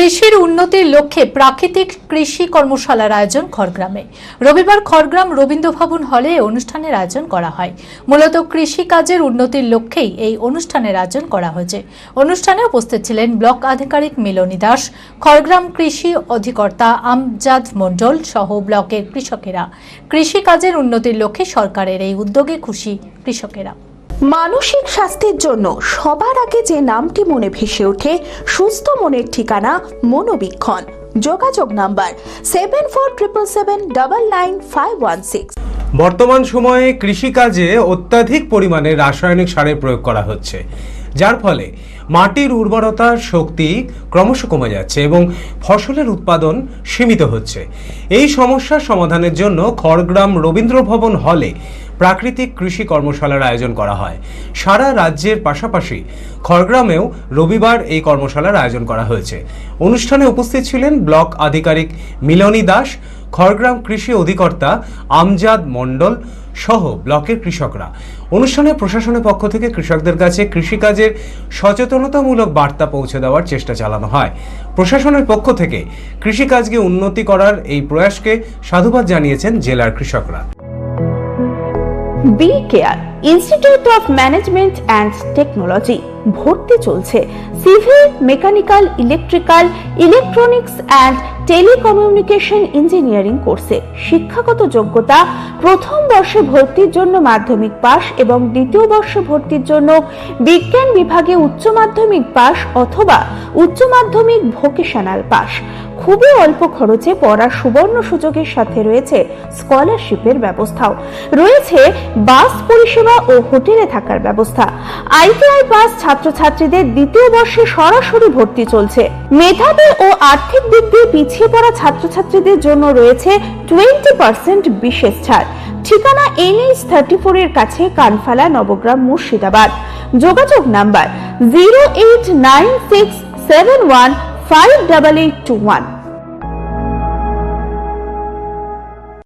কৃষির উন্নতির লক্ষ্যে প্রাকৃতিক কৃষি কর্মশালার আয়োজন খড়গ্রামে। রবিবার খড়গ্রাম রবীন্দ্র ভবন হলে অনুষ্ঠানের আয়োজন করা হয়। মূলত কৃষি কাজের উন্নতির লক্ষ্যেই এই অনুষ্ঠানের আয়োজন করা হয়েছে। অনুষ্ঠানে উপস্থিত ছিলেন ব্লক আধিকারিক মিলনী দাস, খড়গ্রাম কৃষি অধিকর্তা আমজাদ মণ্ডল সহ ব্লকের কৃষকেরা। কৃষি কাজের উন্নতির লক্ষ্যে সরকারের এই উদ্যোগে খুশি কৃষকেরা। মানসিক স্বাস্থ্যের জন্য সবার আগে যে নামটি মনে ভেসে ওঠে, সুস্থ মনের ঠিকানা মনোবীক্ষণ। যোগাযোগ নাম্বার 7477799516। বর্তমান সময়ে কৃষিকাজে অত্যাধিক পরিমাণে রাসায়নিক সারের প্রয়োগ করা হচ্ছে, যার ফলে মাটির উর্বরতার শক্তি ক্রমশ কমে যাচ্ছে এবং ফসলের উৎপাদন সীমিত হচ্ছে। এই সমস্যার সমাধানের জন্য খড়গ্রাম রবীন্দ্র ভবন হলে প্রাকৃতিক কৃষি কর্মশালার আয়োজন করা হয়। সারা রাজ্যের পাশাপাশি খড়গ্রামেও রবিবার এই কর্মশালার আয়োজন করা হয়েছে। অনুষ্ঠানে উপস্থিত ছিলেন ব্লক আধিকারিক মিলনী দাস, খড়গ্রাম কৃষি অধিকর্তা আমজাদ মণ্ডল সহ ব্লকের কৃষকরা। অনুষ্ঠানে প্রশাসনের পক্ষ থেকে কৃষকদের কাছে কৃষিকাজের সচেতনতামূলক বার্তা পৌঁছে দেওয়ার চেষ্টা চালানো হয়। প্রশাসনের পক্ষ থেকে কৃষিকাজকে উন্নতি করার এই প্রয়াসকে সাধুবাদ জানিয়েছেন জেলার কৃষকরা। B Care Institute of Management and Technology ভর্তি চলছে civil, mechanical, electrical, electronics and telecommunication engineering কোর্সে। শিক্ষাগত যোগ্যতা: প্রথম বর্ষে ভর্তির জন্য মাধ্যমিক পাস এবং দ্বিতীয় বর্ষে ভর্তির জন্য বিজ্ঞান বিভাগে উচ্চ মাধ্যমিক পাস অথবা উচ্চ মাধ্যমিক ভোকেশনাল পাস। খুবই অল্প খরচে পড়ার সুবর্ণ সুযোগের সাথে রয়েছে স্কলারশিপের ব্যবস্থাও। রয়েছে বাস পরিষেবা ও হোটেলে থাকার ব্যবস্থা। আইটিআই পাস ছাত্রছাত্রীদের দ্বিতীয় বর্ষে সরাসরি ভর্তি চলছে। মেধাবী ও আর্থিক দিক দিয়ে পিছিয়ে পড়া ছাত্রছাত্রীদের জন্য রয়েছে 20% বিশেষ ছাড়। ঠিকানা NH 34 এর কাছে, কানফালা, নবগ্রাম, মুর্শিদাবাদ। যোগাযোগ নাম্বার 08967158821।